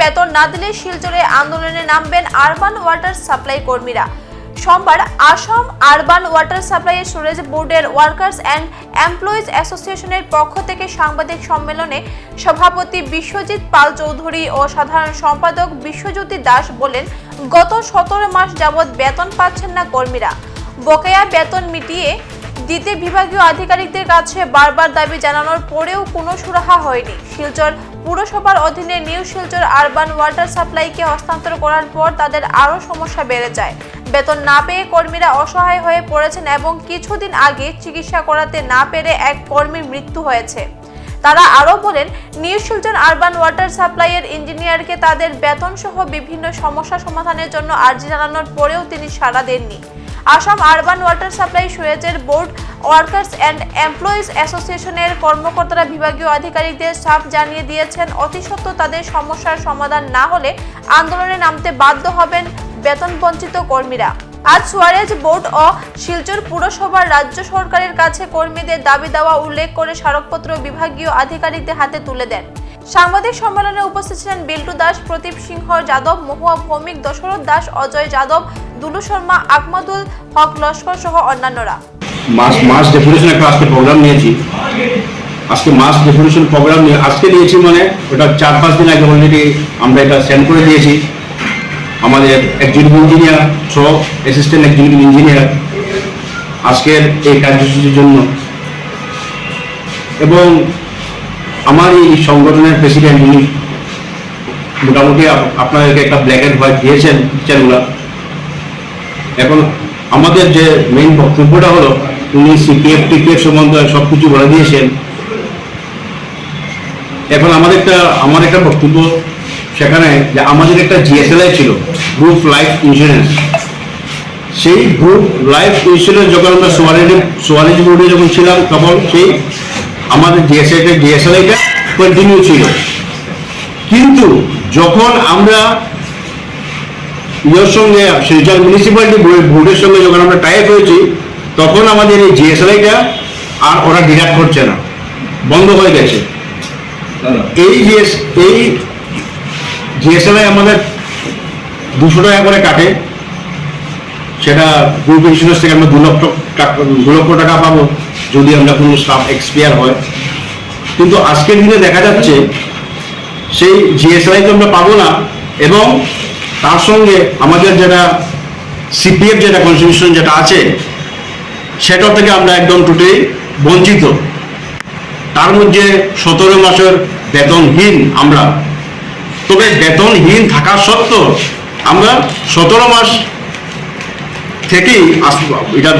বেতন না দিলে শিলচরে আন্দোলনে নামবেন আরবান ওয়াটার সাপ্লাই কর্মীরা। সোমবার Assam urban water supply storage বোর্ডের ওয়ার্কার্স অ্যান্ড এমপ্লয়িজ অ্যাসোসিয়েশনের পক্ষ থেকে সাংবাদিক সম্মেলনে সভাপতি বিশ্বজিৎ পাল চৌধুরী ও সাধারণ সম্পাদক বিশ্বজ্যোতি দাস বলেন, গত 17 মাস যাবৎ বেতন পাচ্ছেন না কর্মীরা। বকেয়া বেতন মিটিয়ে দিতে বিভাগীয় আধিকারিকদের কাছে বারবার দাবি জানানোর পরেও কোনো সুরাহা হয়নি। শিলচর পুরসভার অধীনে নিউ শিলচর আরবান ওয়াটার সাপ্লাইকে হস্তান্তর করার পর তাদের আরও সমস্যা বেড়ে যায়। বেতন না পেয়ে কর্মীরা অসহায় হয়ে পড়েছেন এবং কিছুদিন আগে চিকিৎসা করাতে না পেরে এক কর্মীর মৃত্যু হয়েছে। তারা আরও বলেন, নিউ শিলচর আরবান ওয়াটার সাপ্লাইয়ের ইঞ্জিনিয়ারকে তাদের বেতন সহ বিভিন্ন সমস্যা সমাধানের জন্য আর্জি জানানোর পরেও তিনি সাড়া দেননি। আসাম আরবান ওয়াটার সাপ্লাই সুয়েজের বোর্ড ওয়ার্কার্স অ্যান্ড এমপ্লয়িজ অ্যাসোসিয়েশনের কর্মকর্তারা বিভাগীয় আধিকারিকদের সাফ জানিয়ে দিয়েছেন, অতি সত্বর তাদের সমস্যার সমাধান না হলে আন্দোলনে নামতে বাধ্য হবেন বেতন বঞ্চিত কর্মীরা। আজ সুয়ারেজ বোর্ড ও শিলচর পুরসভার রাজ্য সরকারের কাছে কর্মীদের দাবি দেওয়া উল্লেখ করে স্মারকপত্র বিভাগীয় আধিকারিকদের হাতে তুলে দেন। সাংবাদিক সম্মেলনে উপস্থিত ছিলেন বিল্টু দাস, প্রদীপ সিংহ যাদব, মহুয়া ভৌমিক, দশরথ দাস, অজয় যাদব, দুলু শর্মা, আকমাদুল হক লস্কর সহ অন্যান্যরা। মাস ডেপুটেশন একটা আজকে প্রোগ্রাম নিয়েছি। আজকে মাস ডেপুটেশন প্রোগ্রাম আজকে নিয়েছি, মানে ওটা 4-5 দিন আগে অলরেডি আমরা এটা সেন্ড করে দিয়েছি আমাদের এক্সিকিউটিভ ইঞ্জিনিয়ার সহ অ্যাসিস্ট্যান্ট এক্সিকিউটিভ ইঞ্জিনিয়ার আজকের এই কার্যসূচির জন্য। এবং আমার এই সংগঠনের প্রেসিডেন্ট উনি মোটামুটি আপনাদেরকে একটা ব্ল্যাক অ্যান্ড হোয়াইট দিয়েছেন টিচারগুলো। এখন আমাদের যে মেইন বক্তব্যটা হলো, উনি সিপিএফ টিপিএফ সম্বন্ধে সব কিছু বলে দিয়েছেন। এখন আমার একটা বক্তব্য সেখানে যে আমাদের একটা জিএসএলআই ছিল, গ্রুপ লাইফ ইন্স্যুরেন্স। সেই গ্রুপ লাইফ ইন্স্যুরেন্স যখন আমরা সোয়ারেজ বোর্ডে যখন ছিলাম তখন সেই আমাদের জিএসএলআইটা কন্টিনিউ ছিল। কিন্তু যখন আমরা ইয়ের সঙ্গে শিলচর মিউনিসিপ্যালিটি বোর্ডের সঙ্গে যখন আমরা টাই আপ হয়েছি, তখন আমাদের এই জিএসএলআইটা আর ওরা ডিডাক্ট করছে না, বন্ধ হয়ে গেছে। এই জিএসএলআই আমাদের 200 টাকা করে কাটে, সেটা গ্রুপ ইন্স্যুরেন্স থেকে আমরা 2 লক্ষ টাকা পাবো যদি আমরা কোনো স্টাফ এক্সপায়ার হয়। কিন্তু আজকের দিনে দেখা যাচ্ছে সেই জিএসএলআই তো আমরা পাবো না, এবং তার সঙ্গে আমাদের যেটা সিপিএফ যেটা কন্ট্রিবিউশন যেটা আছে সেটা থেকে আমরা একদম টোটালি বঞ্চিত। তার মধ্যে 17 মাসের বেতনহীন আমরা। তবে বেতনহীন থাকা সত্ত্বেও আমরা 17 মাস থেকেই এটা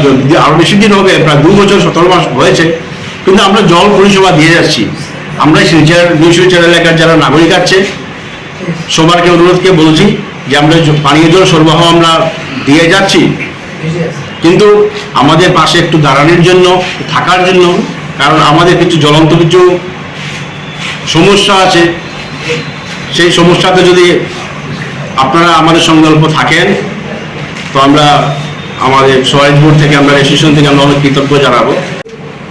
আরো বেশি দিন হবে, প্রায় 2 বছর 17 মাস হয়েছে, কিন্তু আমরা জল পরিষেবা দিয়ে যাচ্ছি। আমরা নিউ শিলচর এলাকার যারা নাগরিক আছে সবারকে অনুরোধকে বলছি যে আমরা পানীয় জল সরবরাহ আমরা দিয়ে যাচ্ছি, কিন্তু আমাদের পাশে একটু দাঁড়ানোর জন্য, থাকার জন্য, কারণ আমাদের কিছু জ্বলন্ত কিছু সমস্যা আছে। সেই সমস্যাতে যদি আপনারা আমাদের সংকল্প থাকেন তো আমরা আমাদের সোয়ারেজ বোর্ড থেকে আমরা অ্যাসোসিয়েশন থেকে আমরা অনেক কৃতজ্ঞ জানাবো।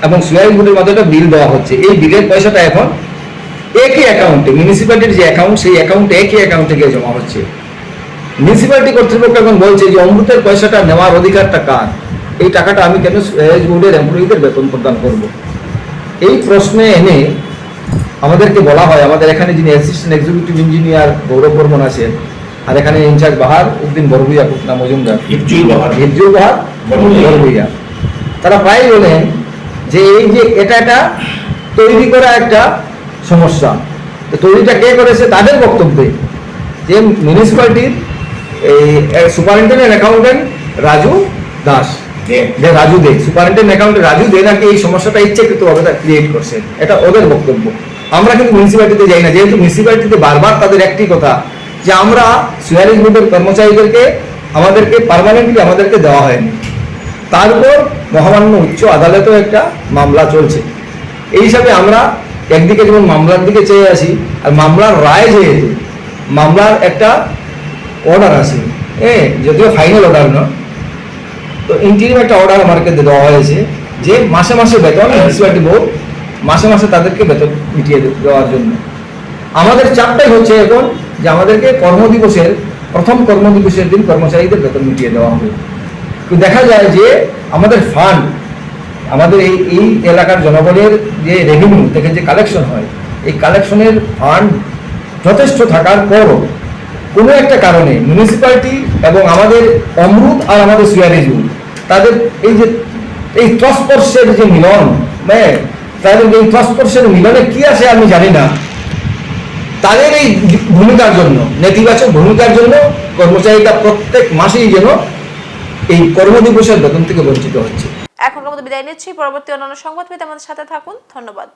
এবং সোয়ারেজ বোর্ডের মাধ্যমে একটা বিল দেওয়া হচ্ছে। এই বিলের পয়সাটা এখন একই অ্যাকাউন্টে, মিউনিসিপ্যালিটির যে অ্যাকাউন্ট সেই অ্যাকাউন্টে একই অ্যাকাউন্টে গিয়ে জমা হচ্ছে। মিউনিসিপ্যালিটি কর্তৃপক্ষ এখন বলছে যে অমৃতের পয়সাটা নেওয়ার অধিকারটা কার, এই টাকাটা আমি কেন সোয়ারেজ বোর্ডের এমপ্লয়িদের বেতন প্রদান করব। এই প্রশ্নে এনে আমাদেরকে বলা হয়, আমাদের এখানে যিনি অ্যাসিস্ট্যান্ট এক্সিকিউটিভ ইঞ্জিনিয়ার গৌরব বর্মন আছেন, আর এখানে ইনচার্জ বাহার উদ্দিন বরভুইয়া পুতনা মজুমদার, হিফজুল বাহার বরভুইয়া, তারা প্রায় বলেন যে এই যে এটা তৈরি করা একটা সমস্যা। তো তৈরিটা কে করেছে তাদের বক্তব্যে যে মিউনিসিপ্যালিটির এই সুপারিনটেন্ডেন্ট অ্যাকাউন্টেন্ট রাজু দাস, যে রাজু দে, সুপারিনটেন্ডেন্ট অ্যাকাউন্টেন্ট রাজু দে নাকি এই সমস্যাটা ইচ্ছাকৃতভাবে ক্রিয়েট করছে। এটা ওদের বক্তব্য। আমরা কিন্তু মিউনিসিপ্যালিটিতে যাই না, যেহেতু মিউনিসিপ্যালিটিতে বারবার তাদের একটি কথা যে আমরা সুয়ারেজ বোর্ডের কর্মচারীদেরকে আমাদেরকে পার্মানেন্টলি আমাদেরকে দেওয়া হয়নি। তার উপর মহামান্য উচ্চ আদালতেও একটা মামলা চলছে। এই হিসাবে আমরা একদিকে যেমন মামলার দিকে চেয়ে আসি, আর মামলার রায় যেহেতু মামলার একটা অর্ডার আছে, যদিও ফাইনাল অর্ডার নয়, তো ইন্টারিম একটা অর্ডার আমাকে দেওয়া হয়েছে যে মাসে মাসে বেতন মিউনিসিপ্যালিটি বোর্ড মাসে মাসে তাদেরকে বেতন মিটিয়ে দেওয়ার জন্য। আমাদের চাপটাই হচ্ছে এখন যে আমাদেরকে প্রথম কর্মদিবসের দিন কর্মচারীদের বেতন মিটিয়ে দেওয়া হবে। তো দেখা যায় যে আমাদের ফান্ড, আমাদের এই এলাকার জনগণের যে রেভিনিউ থেকে যে কালেকশন হয়, এই কালেকশনের ফান্ড যথেষ্ট থাকার পরও কোনো একটা কারণে মিউনিসিপ্যালিটি এবং আমাদের অমরুদ আর আমাদের সুয়ারেজুল তাদের এই তস্পর্শের যে মিলন, তাদের এই তস্পর্শের মিলনে কি আছে আমি জানি না, তাদের এই ভূমিকার জন্য, নেতিবাচক ভূমিকার জন্য কর্মচারীরা প্রত্যেক মাসেই যেন এই কর্মদিবসের বেতন থেকে বঞ্চিত হচ্ছে। এখনকার মতো বিদায় নিচ্ছি। পরবর্তী অন্যান্য সংবাদ পেতে আমাদের সাথে থাকুন। ধন্যবাদ।